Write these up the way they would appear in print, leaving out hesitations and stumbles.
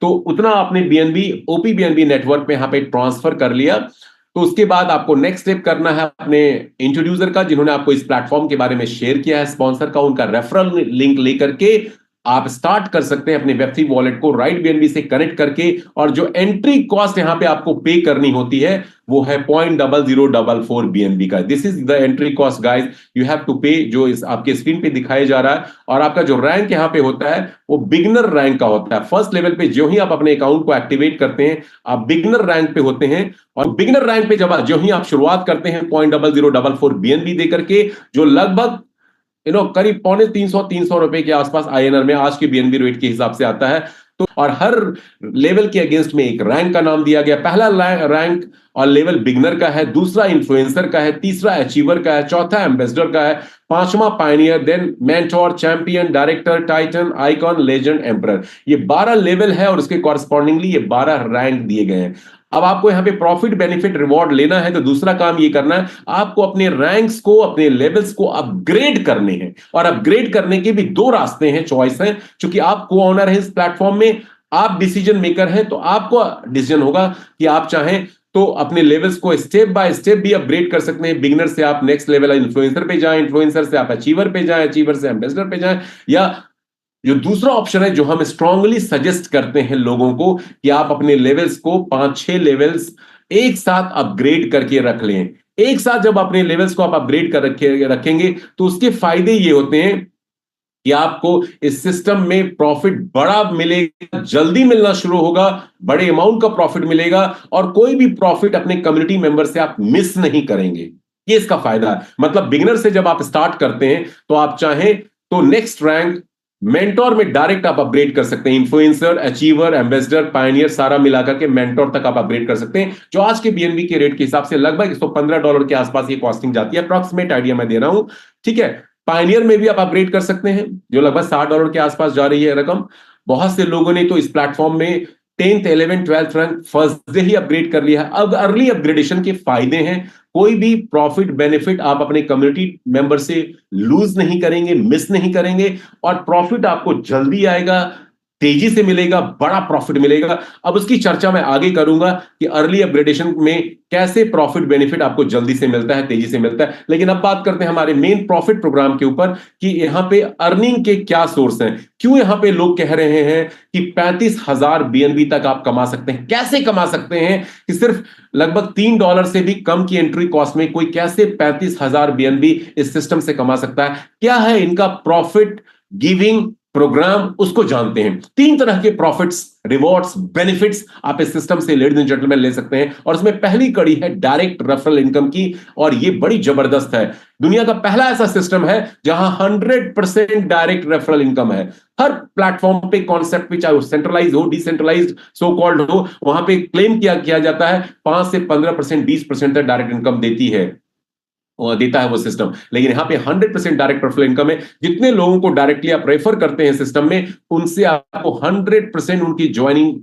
तो उतना आपने बीएनबी ओपी बीएनबी नेटवर्क पे यहां पे ट्रांसफर कर लिया। तो उसके बाद आपको नेक्स्ट स्टेप करना है अपने इंट्रोड्यूसर का, जिन्होंने आपको इस प्लेटफॉर्म के बारे में शेयर किया है, स्पॉन्सर का, उनका रेफरल लिंक लेकर के आप स्टार्ट कर सकते हैं अपने वेब3 वॉलेट को राइट बीएनबी से कनेक्ट करके। और जो एंट्री कॉस्ट यहां पे आपको पे करनी होती है वो है 0.0044 बीएनबी का। This is the entry cost guys, you have to pay, जो इस आपके स्क्रीन पे दिखाया जा रहा है। और आपका जो रैंक यहां पे होता है वो बिगनर रैंक का होता है। फर्स्ट लेवल पे जो ही आप अपने अकाउंट को एक्टिवेट करते हैं आप बिगनर रैंक पे होते हैं। और बिगनर रैंक पे जब जो ही आप शुरुआत करते हैं 0.0044 बीएनबी देकर के, जो लगभग करीब ₹250-300 के आसपास आईएनआर में आज के बीएनबी रेट के हिसाब से आता है। तो और हर लेवल के अगेंस्ट में एक रैंक का नाम दिया गया। पहला रैंक और लेवल बिगनर का है, दूसरा इन्फ्लुएंसर का है, तीसरा अचीवर का है, चौथा एम्बेसडर का है, पांचवा pioneer, then mentor, champion, director, titan, icon, legend, emperor. ये 12 लेवल है और उसके कॉरस्पॉन्डिंगली ये 12 रैंक दिए गए हैं। अब आपको यहां पे प्रॉफिट बेनिफिट रिवॉर्ड लेना है तो दूसरा काम ये करना है, आपको अपने रैंक्स को, अपने लेवल्स को अपग्रेड करने हैं। और अपग्रेड करने के भी दो रास्ते हैं, चॉइस है। क्योंकि आप को ओनर है इस प्लेटफॉर्म में, आप डिसीजन मेकर हैं, तो आपको डिसीजन होगा कि आप चाहें तो अपने लेवल्स को स्टेप बाय स्टेप भी अपग्रेड कर सकते हैं। बिगिनर से आप नेक्स्ट लेवल इन्फ्लुएंसर पे जाएं, इन्फ्लुएंसर से आप अचीवर पे जाएं, अचीवर से एम्बेसडर पे जाएं, या जो दूसरा ऑप्शन है जो हम स्ट्रांगली सजेस्ट करते हैं लोगों को कि आप अपने लेवल्स को 5-6 लेवल्स एक साथ अपग्रेड करके रख लें। एक साथ जब अपने लेवल्स को आप अपग्रेड कर रखेंगे तो उसके फायदे ये होते हैं कि आपको इस सिस्टम में प्रॉफिट बड़ा मिलेगा, जल्दी मिलना शुरू होगा, बड़े अमाउंट का प्रॉफिट मिलेगा, और कोई भी प्रॉफिट अपने कम्युनिटी मेंबर से आप मिस नहीं करेंगे। ये इसका फायदा है। मतलब बिगिनर से जब आप स्टार्ट करते हैं तो आप चाहें तो नेक्स्ट रैंक मेंटोर में डायरेक्ट आप अपग्रेड कर सकते हैं। इन्फ्लुएंसर, अचीवर, एम्बेसडर, पायनियर सारा मिलाकर के मेंटोर तक आप अपग्रेड कर सकते हैं, जो आज के बीएनबी के रेट के हिसाब से लगभग $115 के आसपास ये कॉस्टिंग जाती है। अप्रॉक्सीमेट आइडिया मैं दे रहा हूं, ठीक है। पायनियर में भी आप अपग्रेड कर सकते हैं, जो लगभग $60 के आसपास जा रही है रकम। बहुत से लोगों ने तो इस प्लेटफॉर्म में 10th 11th 12th rank first day ही अपग्रेड कर लिया है। अब अर्ली अपग्रेडेशन के फायदे हैं, कोई भी प्रॉफिट बेनिफिट आप अपने कम्युनिटी मेंबर से लूज नहीं करेंगे, मिस नहीं करेंगे, और प्रॉफिट आपको जल्दी आएगा, तेजी से मिलेगा, बड़ा प्रॉफिट मिलेगा। अब उसकी चर्चा मैं आगे करूंगा कि अर्ली अपग्रेडेशन में कैसे प्रॉफिट बेनिफिट आपको जल्दी से मिलता है, तेजी से मिलता है। लेकिन अब बात करते हैं हमारे मेन प्रॉफिट प्रोग्राम के ऊपर कि यहां पे अर्निंग के क्या सोर्स हैं। क्यों यहां पे लोग कह रहे हैं कि 35,000 बीएनबी तक आप कमा सकते हैं। कैसे कमा सकते हैं कि सिर्फ लगभग $3 से भी कम की एंट्री कॉस्ट में कोई कैसे 35,000 बीएनबी इस सिस्टम से कमा सकता है। क्या है इनका प्रॉफिट गिविंग प्रोग्राम, उसको जानते हैं। 3 तरह के प्रॉफिट्स, रिवॉर्ड्स, बेनिफिट्स आप इस सिस्टम से लेडीज एंड जेंटलमैन ले सकते हैं। और उसमें पहली कड़ी है डायरेक्ट रेफरल इनकम की, और ये बड़ी जबरदस्त है। दुनिया का पहला ऐसा सिस्टम है जहां 100% डायरेक्ट रेफरल इनकम है। हर प्लेटफॉर्म पे कॉन्सेप्ट पे, चाहे वो सेंट्रलाइज हो, डिसेंट्रलाइज, सो कॉल्ड हो, वहां पे क्लेम किया जाता है 5 से 15%, 20% तक डायरेक्ट इनकम देता है वो सिस्टम। लेकिन यहां पे 100% डायरेक्ट रेफरल इनकम है। जितने लोगों को डायरेक्टली आप रेफर करते हैं सिस्टम में, उनसे आपको 100% उनकी ज्वाइनिंग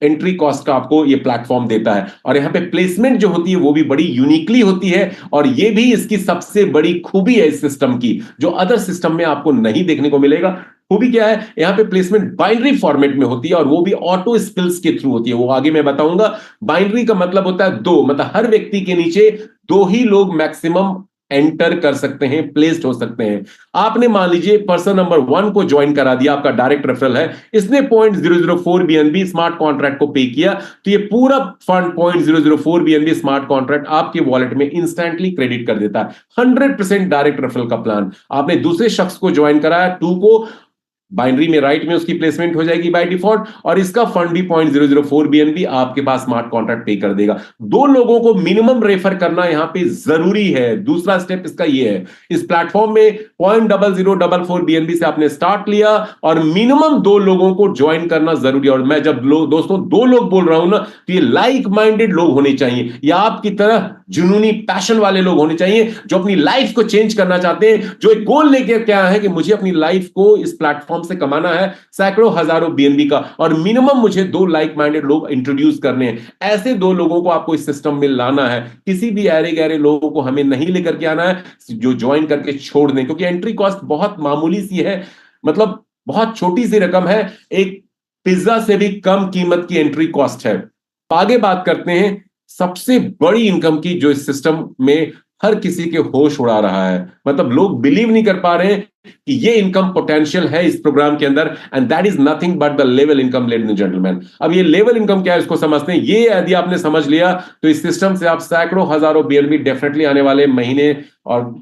एंट्री कॉस्ट का आपको ये प्लेटफॉर्म देता है। और यहां पे प्लेसमेंट जो होती है वो भी बड़ी यूनिकली होती है, और ये भी इसकी सबसे बड़ी खूबी है इस सिस्टम की, जो अदर सिस्टम में आपको नहीं देखने को मिलेगा। खूबी क्या है, यहां पे प्लेसमेंट बाइनरी फॉर्मेट में होती है, और वो भी ऑटो स्किल्स के थ्रू होती है। वो आगे मैं बताऊंगा। बाइनरी का मतलब होता है 2, मतलब हर व्यक्ति के नीचे 2 ही लोग मैक्सिमम एंटर कर सकते हैं, प्लेस्ड हो सकते हैं। आपने मान लीजिए पर्सन नंबर 1 को ज्वाइन करा दिया, आपका डायरेक्ट रेफरल है, इसने 0.004 बीएनबी स्मार्ट कॉन्ट्रैक्ट को पे किया, तो ये पूरा फंड 0.004 बीएनबी स्मार्ट कॉन्ट्रैक्ट आपके वॉलेट में इंस्टेंटली क्रेडिट कर देता है। 100% डायरेक्ट रेफरल का प्लान। आपने दूसरे शख्स को ज्वाइन कराया 2 को, बाइनरी में राइट में उसकी प्लेसमेंट हो जाएगी बाय डिफॉल्ट, और इसका फंड भी 0.004 बीएनबी आपके पास स्मार्ट कॉन्ट्रैक्ट पे कर देगा। 2 लोगों को मिनिमम रेफर करना यहां पे जरूरी है। दूसरा स्टेप इसका ये है, इस प्लेटफॉर्म में 0.0044 बीएनबी से आपने स्टार्ट लिया, और मिनिमम 2 लोगों को ज्वाइन करना जरूरी है। और मैं जब दोस्तों 2 लोग बोल रहा हूं ना, तो ये लाइक माइंडेड लोग होने चाहिए, या आपकी तरह जुनूनी पैशन वाले लोग होने चाहिए, जो अपनी लाइफ को चेंज करना चाहते हैं, जो एक गोल लेके क्या है कि मुझे अपनी लाइफ को इस प्लेटफॉर्म से कमाना है सैकड़ों हजारों बीएनबी का, और मिनिमम मुझे 2 लाइक माइंडेड लोग इंट्रोड्यूस करने हैं। ऐसे 2 लोगों को आपको इस सिस्टम में लाना है। किसी भी ऐरे गहरे लोगों को हमें नहीं लेकर के आना है जो ज्वाइन करके छोड़ दें, क्योंकि एंट्री कॉस्ट बहुत मामूली सी है, मतलब बहुत छोटी सी रकम है। एक पिज्जा से भी कम कीमत की एंट्री कॉस्ट है। आगे बात करते हैं सबसे बड़ी इनकम की, जो इस सिस्टम में हर किसी के होश उड़ा रहा है, मतलब लोग बिलीव नहीं कर पा रहे हैं कि ये इनकम पोटेंशियल है इस प्रोग्राम के अंदर, and that is nothing but the level income, ladies and gentleman. अब ये लेवल इनकम क्या है इसको समझते हैं। ये यदि आपने समझ लिया तो इस सिस्टम से आप सैकड़ों हजारों बीएनबी डेफिनेटली आने वाले महीने और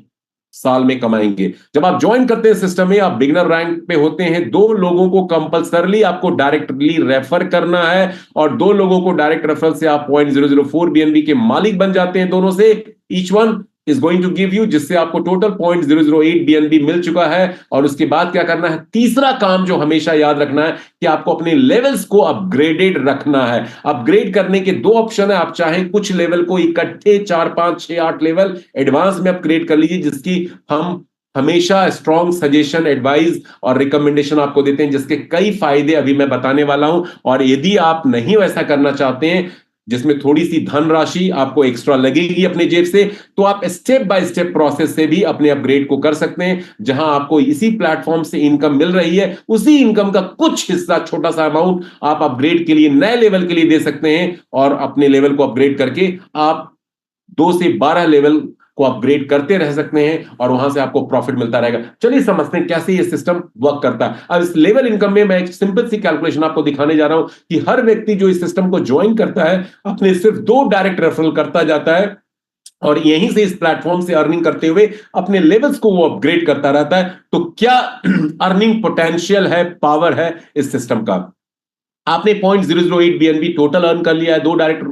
साल में कमाएंगे। जब आप ज्वाइन करते हैं सिस्टम में, आप बिगिनर रैंक पे होते हैं, 2 लोगों को कंपलसरली आपको डायरेक्टली रेफर करना है, और 2 लोगों को डायरेक्ट रेफरल से आप 0.004 बीएनबी के मालिक बन जाते हैं दोनों से। Each one is going to give you, जिससे आपको टोटल 0.008 बीएनबी मिल चुका है। और उसके बाद क्या करना है, तीसरा काम जो हमेशा याद रखना है कि आपको अपने लेवल्स को अपग्रेडेड रखना है। अपग्रेड करने के 2 ऑप्शन है, आप चाहें कुछ लेवल को इकट्ठे 4, 5, 6, 8 लेवल एडवांस में अपग्रेड कर लीजिए, जिसकी हम हमेशा स्ट्रॉन्ग सजेशन, एडवाइस और रिकमेंडेशन आपको देते हैं, जिसके कई फायदे अभी मैं बताने वाला हूं। और यदि आप नहीं वैसा करना चाहते हैं, जिसमें थोड़ी सी धनराशि आपको एक्स्ट्रा लगेगी अपने जेब से, तो आप स्टेप बाय स्टेप प्रोसेस से भी अपने अपग्रेड को कर सकते हैं। जहां आपको इसी प्लेटफॉर्म से इनकम मिल रही है, उसी इनकम का कुछ हिस्सा, छोटा सा अमाउंट आप अपग्रेड के लिए, नए लेवल के लिए दे सकते हैं, और अपने लेवल को अपग्रेड करके आप 2 से 12 लेवल को अपग्रेड करते रह सकते हैं, और वहां से आपको प्रॉफिट मिलता रहेगा। चलिए समझते हैं कैसे ये सिस्टम वर्क करता है। अब इस लेवल इनकम में मैं एक सिंपल सी कैलकुलेशन आपको दिखाने जा रहा हूं कि हर व्यक्ति जो इस सिस्टम को ज्वाइन करता है, अपने सिर्फ 2 डायरेक्ट रेफरल करता जाता है, और यहीं से इस प्लेटफॉर्म से अर्निंग करते हुए अपने लेवल्स को वो अपग्रेड करता रहता है। तो क्या अर्निंग पोटेंशियल है, पावर है इस सिस्टम का। आपने 0.008 बीएनबी टोटल अर्न कर लिया है 2 डायरेक्ट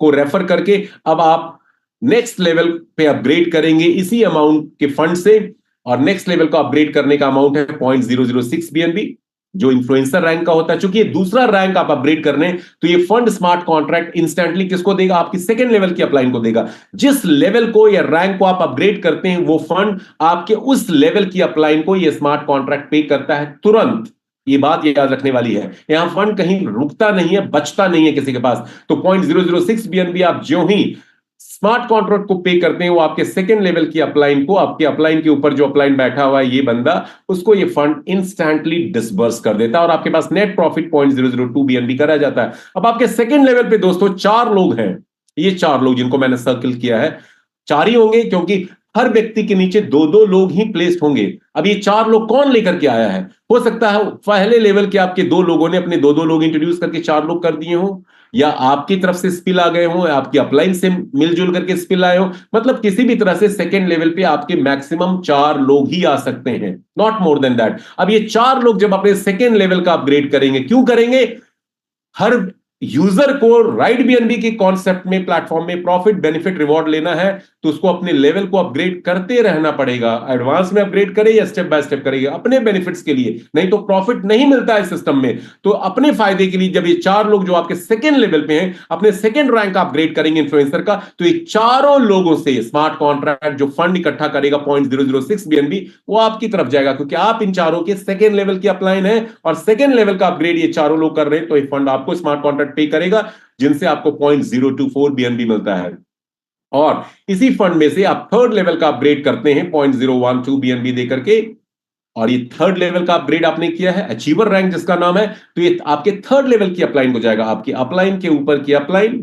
को रेफर करके। अब आप नेक्स्ट लेवल पे अपग्रेड करेंगे इसी अमाउंट के फंड से, और नेक्स्ट लेवल को अपग्रेड करने का अमाउंट है 0.006 बीएनबी, जो इन्फ्लुएंसर रैंक का होता है। चूंकि ये दूसरा रैंक आप अपग्रेड कर रहे हैं, तो ये फंड स्मार्ट कॉन्ट्रैक्ट इंस्टेंटली किसको देगा, आपकी सेकंड लेवल की अपलाइन को देगा। जिस लेवल को या रैंक को आप अपग्रेड करते हैं, वो फंड आपके उस लेवल की अपलाइन को ये स्मार्ट कॉन्ट्रैक्ट पे करता है तुरंत। ये बात याद रखने वाली है, यहां फंड कहीं रुकता नहीं है, बचता नहीं है किसी के पास। तो 0.006 बीएनबी आप ज्यों ही स्मार्ट कॉन्ट्रैक्ट को पे करते हैं, वो आपके सेकंड लेवल की अपलाइन को, आपके अपलाइन के ऊपर जो अपलाइन बैठा हुआ है ये बंदा, उसको ये फंड इंस्टेंटली डिसबर्स कर देता है, और आपके पास नेट प्रॉफिट 0.002 बीएनबी का रह जाता है। अब आपके सेकंड लेवल पे दोस्तों 4 लोग हैं, ये 4 लोग जिनको मैंने सर्किल किया है, 4 ही होंगे, क्योंकि हर व्यक्ति के नीचे 2-2 लोग ही प्लेस्ड होंगे। अब ये 4 लोग कौन लेकर के आया है, हो सकता है पहले लेवल के आपके 2 लोगों ने अपने 2-2 लोग इंट्रोड्यूस करके 4 लोग कर दिए हो, या आपकी तरफ से स्पिल आ गए हो, आपकी अपलाइन से मिलजुल करके स्पिल आए हो। मतलब किसी भी तरह से सेकंड लेवल पे आपके मैक्सिमम 4 लोग ही आ सकते हैं, नॉट मोर देन दैट। अब ये 4 लोग जब अपने सेकंड लेवल का अपग्रेड करेंगे, क्यों करेंगे, हर यूजर को राइट बीएनबी के कॉन्सेप्ट में, प्लेटफॉर्म में प्रॉफिट बेनिफिट रिवॉर्ड लेना है, तो उसको अपने लेवल को अपग्रेड करते रहना पड़ेगा। एडवांस में अपग्रेड करे या स्टेप बाय स्टेप करेगा अपने बेनिफिट्स के लिए, नहीं तो प्रॉफिट नहीं मिलता है सिस्टम में। तो अपने फायदे के लिए जब ये 4 लोग जो आपके सेकंड लेवल पे हैं, अपने सेकंड रैंक का अपग्रेड करेंगे इन्फ्लुएंसर का, तो ये चारों लोगों से स्मार्ट कॉन्ट्रैक्ट जो फंड इकट्ठा करेगा 0.006 बीएनबी, वो आपकी तरफ जाएगा, क्योंकि आप इन चारों के सेकंड लेवल की अपलाइन है, और सेकंड लेवल का अपग्रेड ये चारों लोग कर रहे हैं, तो ये फंड आपको स्मार्ट कॉन्ट्रैक्ट पे करेगा, जिनसे आपको 0.024 बीएनबी मिलता है। और इसी फंड में से आप थर्ड लेवल का अपग्रेड करते हैं 0.012 बीएनबी देकर के, और ये थर्ड लेवल का अपग्रेड आपने किया है अचीवर रैंक जिसका नाम है, तो ये आपके थर्ड लेवल की अपलाइन को जाएगा, आपकी अपलाइन के ऊपर की अपलाइन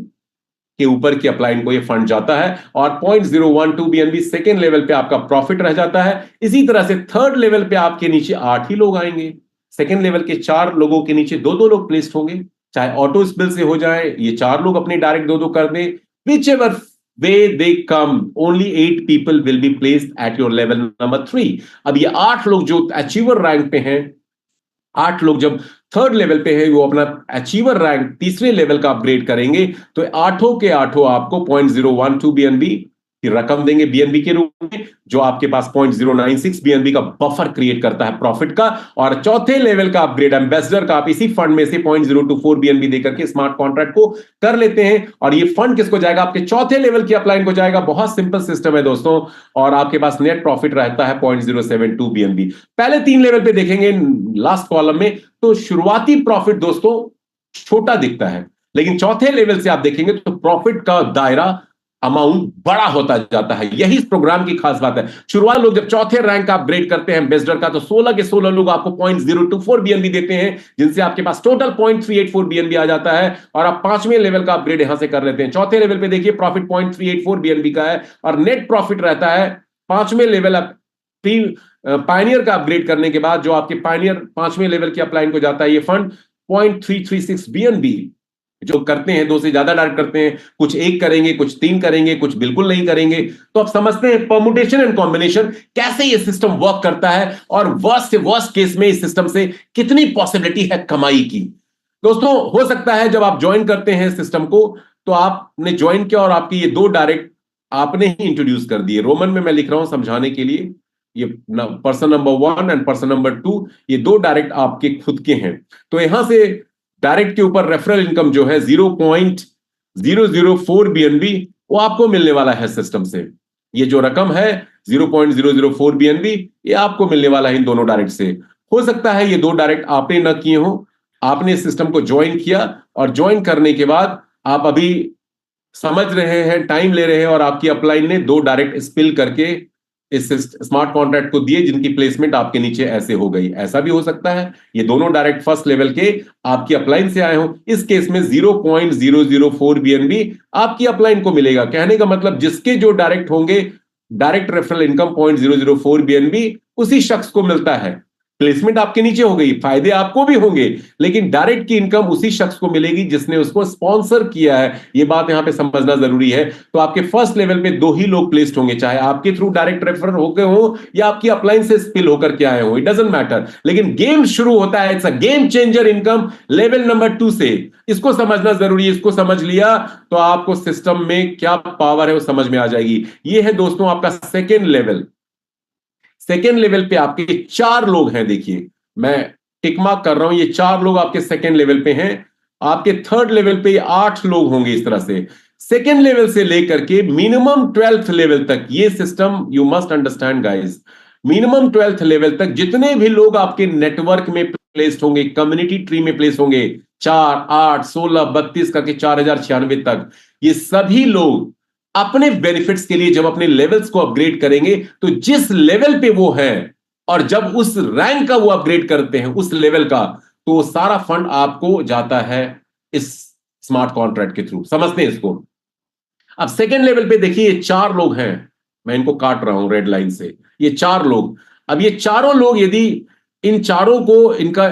के ऊपर की अपलाइन को ये फंड जाता है, और 0.012 बीएनबी सेकेंड लेवल पे आपका प्रॉफिट रह जाता है। इसी तरह से थर्ड लेवल पे आपके नीचे 8 ही लोग आएंगे, सेकेंड लेवल के 4 लोगों के नीचे 2-2 लोग प्लेस्ड होंगे, चाहे ऑटो स्पिल से हो जाए, ये 4 लोग अपने डायरेक्ट 2-2 कर दें, which ever way they come, only 8 people will be placed at your level number 3। अब ये 8 लोग जो अचीवर रैंक पे हैं, 8 लोग जब थर्ड लेवल पे है, वो अपना अचीवर रैंक तीसरे लेवल का अपग्रेड करेंगे, तो 8 के 8 आपको 0.012 बीएनबी की रकम देंगे बीएनबी के रूप में, जो आपके पास 0.096 बीएनबी का बफर क्रिएट करता है प्रॉफिट का। और चौथे लेवल का अपग्रेड एम्बेसडर का आप इसी फंड में से 0.024 बीएनबी देकर के स्मार्ट कॉन्ट्रैक्ट को कर लेते हैं, और ये फंड किसको जाएगा, आपके चौथे लेवल की अपलाइन को जाएगा। बहुत सिंपल सिस्टम है दोस्तों, और आपके पास नेट प्रॉफिट रहता है 0.072 बीएनबी। पहले 3 लेवल पे देखेंगे लास्ट कॉलम में, तो शुरुआती प्रॉफिट दोस्तों छोटा दिखता है, लेकिन चौथे लेवल से आप देखेंगे तो प्रॉफिट का दायरा अमाउंट बड़ा होता जाता है। यही इस प्रोग्राम की खास बात है। शुरुआत लोग जब चौथे रैंक का अपग्रेड करते हैं एम्बेसडर का, तो 16 के 16 लोग आपको 0.024 बीएनबी देते हैं, जिनसे आपके पास टोटल 0.384 बीएनबी आ जाता है, और आप 5वें लेवल का अपग्रेड यहां से कर लेते हैं। चौथे लेवल पे देखिए प्रॉफिट 0.384 बीएनबी का है, और नेट प्रॉफिट रहता है 5वें लेवल पायनियर का अपग्रेड करने के बाद, जो आपके पायनियर 5वें लेवल के अपलाइन को जाता है ये फंड 0.336 बीएनबी। जो करते हैं 2 से ज्यादा डायरेक्ट करते हैं, कुछ 1 करेंगे, कुछ 3 करेंगे, कुछ बिल्कुल नहीं करेंगे। तो आप समझते हैं परमुटेशन एंड कॉम्बिनेशन कैसे ये सिस्टम वर्क करता है, और वर्स्ट से वर्स्ट केस में इस सिस्टम से कितनी पॉसिबिलिटी है कमाई की। दोस्तों, हो सकता है जब आप ज्वाइन करते हैं सिस्टम को, तो आपने ज्वाइन किया और आपकी ये 2 डायरेक्ट आपने ही इंट्रोड्यूस कर दिए। रोमन में मैं लिख रहा हूं समझाने के लिए, ये person number 1 and person number 2, ये 2 डायरेक्ट आपके खुद के हैं। तो यहां से डायरेक्ट के ऊपर रेफरल इनकम जो है 0.004 बीएनबी वो आपको मिलने वाला है सिस्टम से। ये जो रकम है 0.004 बीएनबी, ये आपको मिलने वाला है इन दोनों डायरेक्ट से। हो सकता है ये 2 डायरेक्ट आपने न किए हो, आपने सिस्टम को ज्वाइन किया, और ज्वाइन करने के बाद आप अभी समझ रहे हैं, टाइम ले रहे हैं, और आपकी अपलाइन ने 2 डायरेक्ट स्पिल करके इस स्मार्ट कॉन्ट्रैक्ट को दिए, जिनकी प्लेसमेंट आपके नीचे ऐसे हो गई। ऐसा भी हो सकता है ये दोनों डायरेक्ट फर्स्ट लेवल के आपकी अपलाइन से आए हो। इस केस में 0.004 बीएनबी आपकी अपलाइन को मिलेगा। कहने का मतलब जिसके जो डायरेक्ट होंगे, डायरेक्ट रेफरल इनकम 0.004 बीएनबी उसी शख्स को मिलता है। प्लेसमेंट आपके नीचे हो गई, फायदे आपको भी होंगे, लेकिन डायरेक्ट की इनकम उसी शख्स को मिलेगी जिसने उसको स्पॉन्सर किया है। ये बात यहां पे समझना जरूरी है। तो आपके फर्स्ट लेवल पे 2 ही लोग प्लेस्ड होंगे, चाहे आपके थ्रू डायरेक्ट रेफर हो गए हो या आपकी अपलाइन से स्पिल होकर के आए हो, इट डजंट मैटर। लेकिन गेम शुरू होता है, it's a game changer income level number 2 से। इसको समझना जरूरी है। इसको समझ लिया तो आपको सिस्टम में क्या पावर है वो समझ में आ जाएगी। ये है दोस्तों आपका सेकेंड लेवल। सेकेंड लेवल पे आपके 4 लोग हैं। देखिए मैं टिक मार्क कर रहा हूं, ये 4 लोग आपके सेकेंड लेवल पे हैं। आपके थर्ड लेवल पे 8 लोग होंगे। इस तरह से सेकेंड लेवल से लेकर के मिनिमम 12th लेवल तक ये system, you must understand guys, minimum 12th level तक जितने भी लोग आपके नेटवर्क में प्लेस्ड होंगे, कम्युनिटी ट्री में प्लेस होंगे, 4, 8, 16, 32 करके 4096 तक, ये सभी लोग अपने बेनिफिट्स के लिए जब अपने लेवल्स को अपग्रेड करेंगे, तो जिस लेवल पे वो है और जब उस रैंक का वो अपग्रेड करते हैं उस लेवल का, तो सारा फंड आपको जाता है इस स्मार्ट कॉन्ट्रैक्ट के थ्रू। समझते हैं इसको। अब सेकेंड लेवल पे देखिए ये 4 लोग हैं, मैं इनको काट रहा हूं रेड लाइन से। ये 4 लोग, अब ये चारों लोग यदि इन चारों को इनका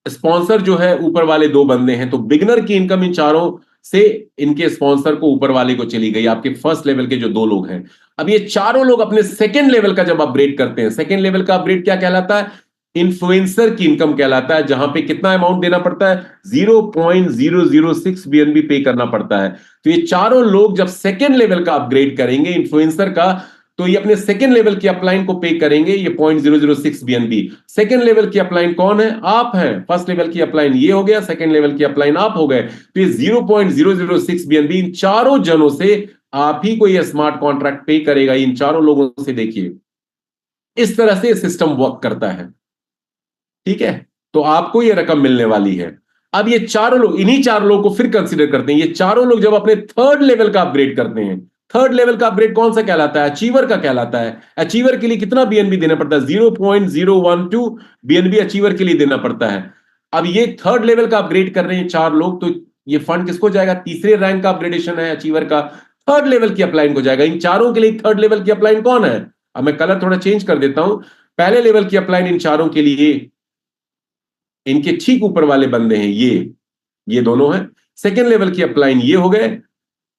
स्पॉन्सर जो है ऊपर वाले 2 बंदे हैं, तो बिगनर की इनकम इन चारों से इनके स्पॉन्सर को ऊपर वाले को चली गई। आपके फर्स्ट लेवल के जो 2 लोग हैं, अब ये चारों लोग अपने सेकेंड लेवल का जब अपग्रेड करते हैं, सेकेंड लेवल का अपग्रेड क्या कहलाता है? इन्फ्लुएंसर की इनकम कहलाता है, जहां पे कितना अमाउंट देना पड़ता है? 0.006 बीएनबी पे करना पड़ता है। तो ये चारों लोग जब सेकेंड लेवल का अपग्रेड करेंगे इन्फ्लुएंसर का, तो ये अपने सेकेंड लेवल की अपलाइन को पे करेंगे, ये 0.006 बीएनबी। सेकेंड लेवल की अपलाइन कौन है? आप हैं। फर्स्ट लेवल की अपलाइन ये हो गया, सेकेंड लेवल की अपलाइन आप हो गए। तो ये 0.006 बीएनबी इन चारों जनों से आप ही को ये स्मार्ट कॉन्ट्रैक्ट पे करेगा, इन चारों लोगों से। देखिए इस तरह से सिस्टम वर्क करता है, ठीक है। तो आपको ये रकम मिलने वाली है। अब ये चारों लोग, इन्हीं 4 लोगों को फिर कंसीडर करते हैं। ये चारों लोग जब अपने थर्ड लेवल का अपग्रेड करते हैं, थर्ड लेवल का अपग्रेड कौन सा कहलाता है? अचीवर का कहलाता है। अचीवर के लिए कितना बीएनबी देना पड़ता है? 0.012 बीएनबी अचीवर के लिए देना पड़ता है। अब ये थर्ड लेवल का अपग्रेड कर रहे हैं 4 लोग, तो ये फंड किसको जाएगा? तीसरे रैंक का अपग्रेडेशन है अचीवर का, थर्ड लेवल की अपलाइन को जाएगा। इन चारों के लिए थर्ड लेवल की अपलाइन कौन है? अब मैं कलर थोड़ा चेंज कर देता हूं। पहले लेवल की अपलाइन इन चारों के लिए, इनके ठीक ऊपर वाले बंदे हैं ये दोनों हैं। सेकेंड लेवल की अपलाइन ये हो गए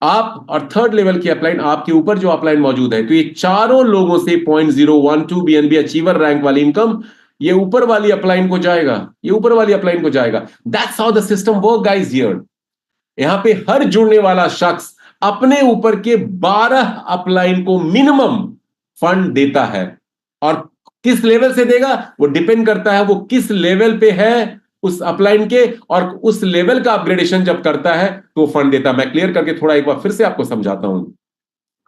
आप, और थर्ड लेवल की अपलाइन आपके ऊपर जो अपलाइन मौजूद है। तो ये चारों लोगों से 0.012 बीएनबी अचीवर रैंक वाली इनकम ये ऊपर वाली अपलाइन को जाएगा, ये ऊपर वाली अपलाइन को जाएगा। That's how the system work guys here. यहां पे हर जुड़ने वाला शख्स अपने ऊपर के 12 अपलाइन को मिनिमम फंड देता है, और किस लेवल से देगा वो डिपेंड करता है वो किस लेवल पे है उस अपलाइन के, और उस लेवल का अपग्रेडेशन जब करता है तो फंड देता है। मैं क्लियर करके थोड़ा एक बार फिर से आपको समझाता हूं।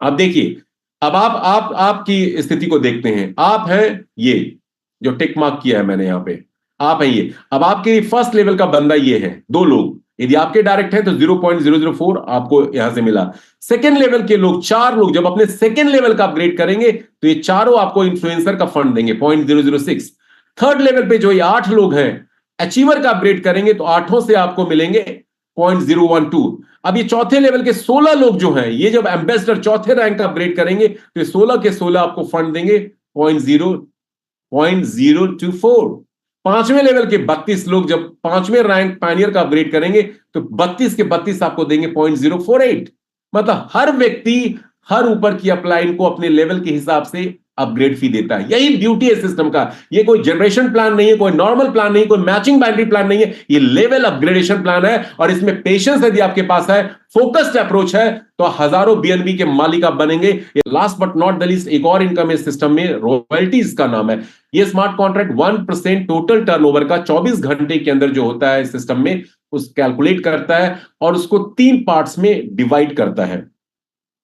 अब देखिए, अब आप आपकी स्थिति को देखते हैं। आप हैं ये जो टिक मार्क किया है मैंने यहां पे, आप हैं ये। अब आपके फर्स्ट लेवल का बंदा ये है, 2 लोग, यदि आपके डायरेक्ट है तो 0.004 आपको यहां से मिला। सेकेंड लेवल के लोग, 4 लोग जब अपने सेकेंड लेवल का अपग्रेड करेंगे तो ये चारों आपको इन्फ्लुएंसर का फंड देंगे 0.006। थर्ड लेवल पे जो ये 8 लोग हैं अचीवर का अपग्रेड करेंगे तो 8 से आपको मिलेंगे 0.012। अब ये चौथे लेवल के 16 लोग जो हैं, ये जब एम्बेसडर चौथे रैंक का अपग्रेड करेंगे तो ये 16 के 16 आपको फंड देंगे 0.024। पांचवें लेवल के 32 लोग जब पांचवें रैंक पायनियर का अपग्रेड करेंगे तो 32 के 32 आपको देंगे 0.048। मतलब हर व्यक्ति हर ऊपर की अपलाइन को अपने लेवल के हिसाब से अपग्रेड फी देता है। यही ब्यूटी है सिस्टम का। ये कोई जनरेशन प्लान नहीं है, कोई नॉर्मल प्लान नहीं, कोई मैचिंग बाइनरी प्लान नहीं है, ये लेवल अपग्रेडेशन प्लान है। और इसमें पेशेंस यदि आपके पास है, फोकस्ड अप्रोच है, तो हजारों बीएनबी के मालिक आप बनेंगे। ये last but not the least एक और इनकम इस सिस्टम में रॉयल्टीज का नाम है। ये स्मार्ट कॉन्ट्रैक्ट 1% टोटल टर्नओवर का 24 घंटे के अंदर जो होता है सिस्टम में उस कैलकुलेट करता है और उसको 3 पार्ट्स में डिवाइड करता है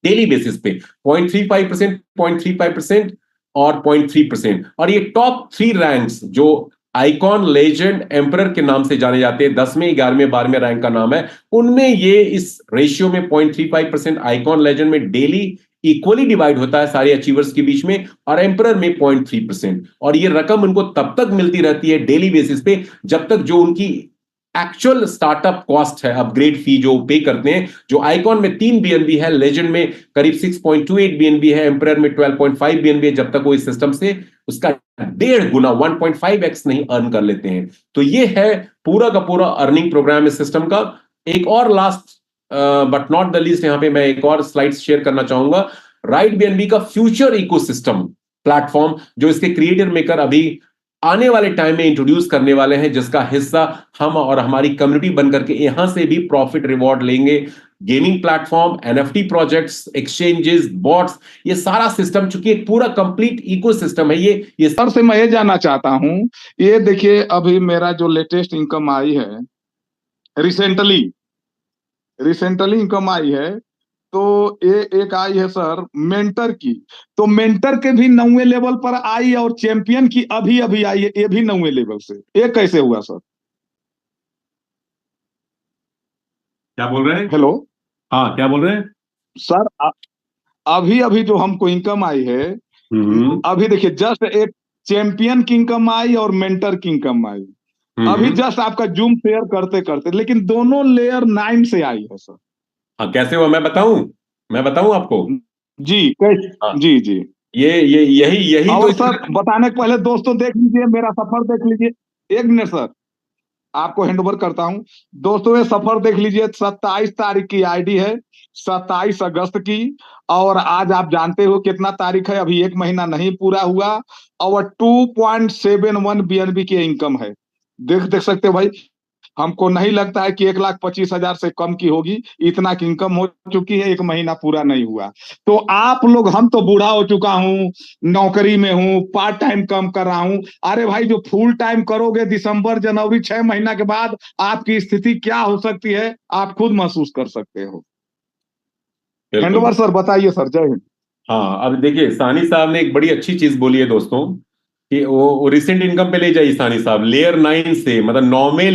डेली बेसिस पे। 0.35%, 0.35% और 0.3%। और ये टॉप 3 रैंक्स जो आइकॉन, लेजेंड, एम्परर के नाम से जाने जाते हैं, 10वें, 11वें, 12वें रैंक का नाम है, उनमें ये इस रेशियो में 0.35% आइकॉन, लेजेंड में डेली इक्वली डिवाइड होता है सारे अचीवर्स के बीच में, और एम्परर में 0.3%। और ये रकम उनको तब तक मिलती रहती है डेली बेसिस पे जब तक जो उनकी एक्चुअल स्टार्टअप कॉस्ट है, अपग्रेड फी जो पे करते हैं, जो आइकॉन में 3 बीएनबी है, लेजेंड में करीब 6.28 बीएनबी है, एम्परर में 12.5 बीएनबी है, जब तक वो इस सिस्टम से उसका 1.5 गुना 1.5x नहीं अर्न कर लेते हैं। तो ये है पूरा का पूरा अर्निंग प्रोग्राम इस सिस्टम का। एक और last but not the least यहां पे मैं एक और स्लाइड्स शेयर करना चाहूंगा। राइट बीएनबी का फ्यूचर इकोसिस्टम प्लेटफॉर्म जो इसके क्रिएटर मेकर अभी आने वाले टाइम में इंट्रोड्यूस करने वाले हैं, जिसका हिस्सा हम और हमारी कम्युनिटी बनकर के यहां से भी प्रॉफिट रिवॉर्ड लेंगे। Gaming platform, NFT projects, exchanges, bots, ये सारा सिस्टम चूंकि एक पूरा कंप्लीट इकोसिस्टम है। ये सर से मैं ये जानना चाहता हूं, ये देखिए अभी मेरा जो लेटेस्ट इनकम आई है, रिसेंटली रिसेंटली इनकम आई है, तो ये एक आई है सर मेंटर की। तो मेंटर के भी 9वें लेवल पर आई और चैंपियन की अभी अभी आई है, ये भी 9वें लेवल से। ये कैसे हुआ सर? क्या बोल रहे हैं? हेलो हाँ, क्या बोल रहे हैं? सर, अभी अभी जो हमको इनकम आई है, अभी देखिए जस्ट एक चैंपियन की इनकम आई और मेंटर की इनकम आई, अभी जस्ट आपका जूम शेयर करते करते, लेकिन दोनों लेयर 9 से आई है सर। हाँ, कैसे हुआ मैं बताऊं आपको। जी कैसे? हाँ, जी जी। ये यही यही तो और सर बताने के पहले दोस्तों देख लीजिए मेरा सफर, देख लीजिए। एक मिनट सर, आपको हैंडओवर करता हूं। दोस्तों ये सफर देख लीजिए, 27 तारीख की आईडी है, 27 अगस्त की। और आज आप जानते हो कितना तारीख है, अभी 1 महीना नहीं पूरा हुआ, और 2.71 बीएनबी की इनकम है। देख देख सकते हो भाई, हमको नहीं लगता है कि 1,25,000 से कम की होगी, इतना की इनकम हो चुकी है, 1 महीना पूरा नहीं हुआ। तो आप लोग, हम तो बूढ़ा हो चुका हूं, नौकरी में हूं, पार्ट टाइम काम कर रहा हूं। अरे भाई जो फुल टाइम करोगे दिसंबर जनवरी 6 महीना के बाद आपकी स्थिति क्या हो सकती है, आप खुद महसूस कर सकते हो। बिल्कुल। हैंडओवर सर, बताइए सर। जय हिंद। हाँ, अब देखिए सानी साहब ने एक बड़ी अच्छी चीज बोली है दोस्तों कि वो रिसेंट इनकम पे ले जाइए सानी साहब। लेयर 9 से मतलब नौवें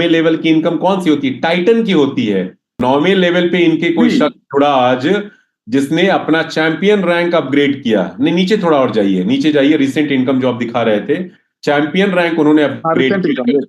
लेवल की इनकम कौन सी होती है? टाइटन की होती है। 9वें लेवल पे इनके कोई जी शख्स जुड़ा आज जिसने अपना चैंपियन रैंक अपग्रेड किया। नहीं, नीचे थोड़ा और जाइए, नीचे जाइए, रिसेंट इनकम जो आप दिखा रहे थे, चैंपियन रैंक उन्होंने हाँ, अपग्रेड रिसेंट इनकम। किया।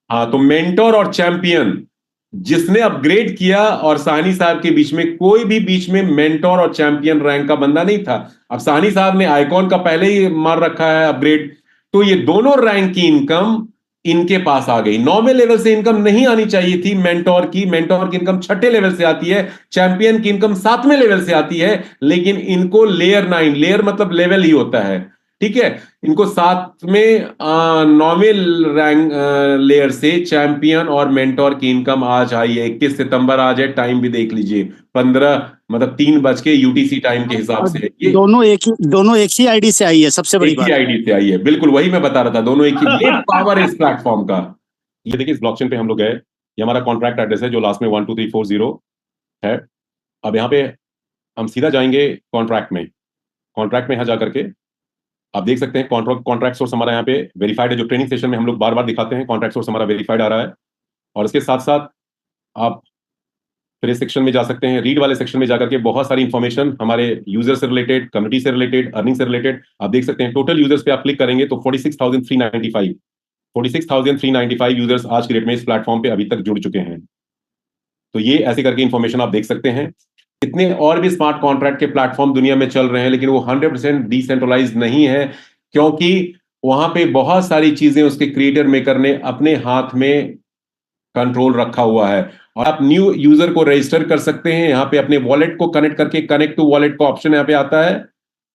हाँ, तो मेंटोर और चैंपियन जिसने अपग्रेड किया और साहनी साहब के बीच में कोई भी बीच में मेंटोर और चैंपियन रैंक का बंदा नहीं था। अब साहनी साहब ने आइकॉन का पहले ही मार रखा है अपग्रेड, तो ये दोनों रैंक की इनकम इनके पास आ गई। 9वें लेवल से इनकम नहीं आनी चाहिए थी मेंटोर की इनकम 6ठे लेवल से आती है, चैंपियन की इनकम 7वें लेवल से आती है। लेकिन इनको लेयर 9, लेयर मतलब लेवल ही होता है, ठीक है, इनको 9वें रैंक लेयर से चैंपियन और मेंटोर की इनकम आज आई है। 21 सितंबर आज है, टाइम भी देख लीजिए, 15 मतलब 3 बज के यूटीसी टाइम के हिसाब से। ये दोनों एक ही आईडी से आई है, सबसे बड़ी एक ही बात। आईडी से आई है, बिल्कुल वही मैं बता रहा था, दोनों एक ही। ये पावर है इस प्लेटफॉर्म का। ये देखिए इस ब्लॉकचेन पे हम लोग गए, ये हमारा कॉन्ट्रैक्ट एड्रेस है जो लास्ट में 12340 है। अब यहाँ पे हम सीधा जाएंगे कॉन्ट्रैक्ट में यहाँ जा करके आप देख सकते हैं कॉन्ट्रैक्ट सोर्स हमारा यहाँ पे वेरीफाइड है। जो ट्रेनिंग सेशन में हम लोग बार बार दिखाते हैं, कॉन्ट्रैक्ट सोर्स हमारा वेरीफाइड आ रहा है। और इसके साथ साथ आप फिर इस सेक्शन में जा सकते हैं, रीड वाले सेक्शन में जाकर के बहुत सारी इंफॉर्मेशन हमारे यूजर से रिलेटेड, कम्युनिटी से रिलेटेड, अर्निंग से रिलेटेड आप देख सकते हैं। टोटल यूजर्स पे आप क्लिक करेंगे तो 46,395 यूजर्स आज की डेट में इस प्लेटफॉर्म पे अभी तक जुड़ चुके हैं। तो ये ऐसे करके इंफॉर्मेशन आप देख सकते हैं। इतने और भी स्मार्ट कॉन्ट्रैक्ट के प्लेटफॉर्म दुनिया में चल रहे हैं, लेकिन वो 100% डिसेंट्रलाइज नहीं है, क्योंकि वहां पे बहुत सारी चीजें उसके क्रिएटर मेकर ने अपने हाथ में कंट्रोल रखा हुआ है। और आप न्यू यूजर को रजिस्टर कर सकते हैं, यहाँ पे अपने वॉलेट को कनेक्ट करके कनेक्ट टू वॉलेट का ऑप्शन यहाँ पे आता है,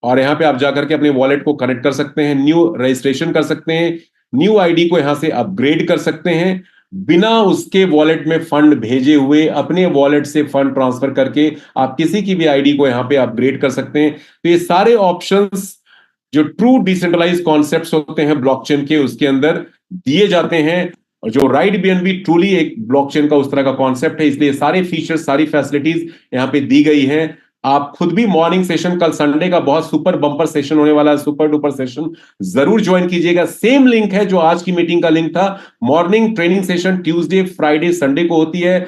और यहाँ पे आप जाकर के अपने वॉलेट को कनेक्ट कर सकते हैं, न्यू रजिस्ट्रेशन कर सकते हैं, न्यू आईडी को यहाँ से अपग्रेड कर सकते हैं, बिना उसके वॉलेट में फंड भेजे हुए अपने वॉलेट से फंड ट्रांसफर करके आप किसी की भी आईडी को यहाँ पे अपग्रेड कर सकते हैं। तो ये सारे ऑप्शंस जो ट्रू डिसेंट्रलाइज कॉन्सेप्ट्स होते हैं ब्लॉकचेन के, उसके अंदर दिए जाते हैं। और जो राइट बीएनबी ट्रूली एक ब्लॉकचेन का उस तरह का कॉन्सेप्ट है, इसलिए सारे फीचर्स, सारी फैसिलिटीज यहाँ पे दी गई हैं। आप खुद भी मॉर्निंग सेशन, कल संडे का बहुत सुपर बम्पर सेशन होने वाला है, सुपर डुपर सेशन, जरूर ज्वाइन कीजिएगा। सेम लिंक है जो आज की मीटिंग का लिंक था। Morning training session Tuesday, Friday, Sunday को होती है।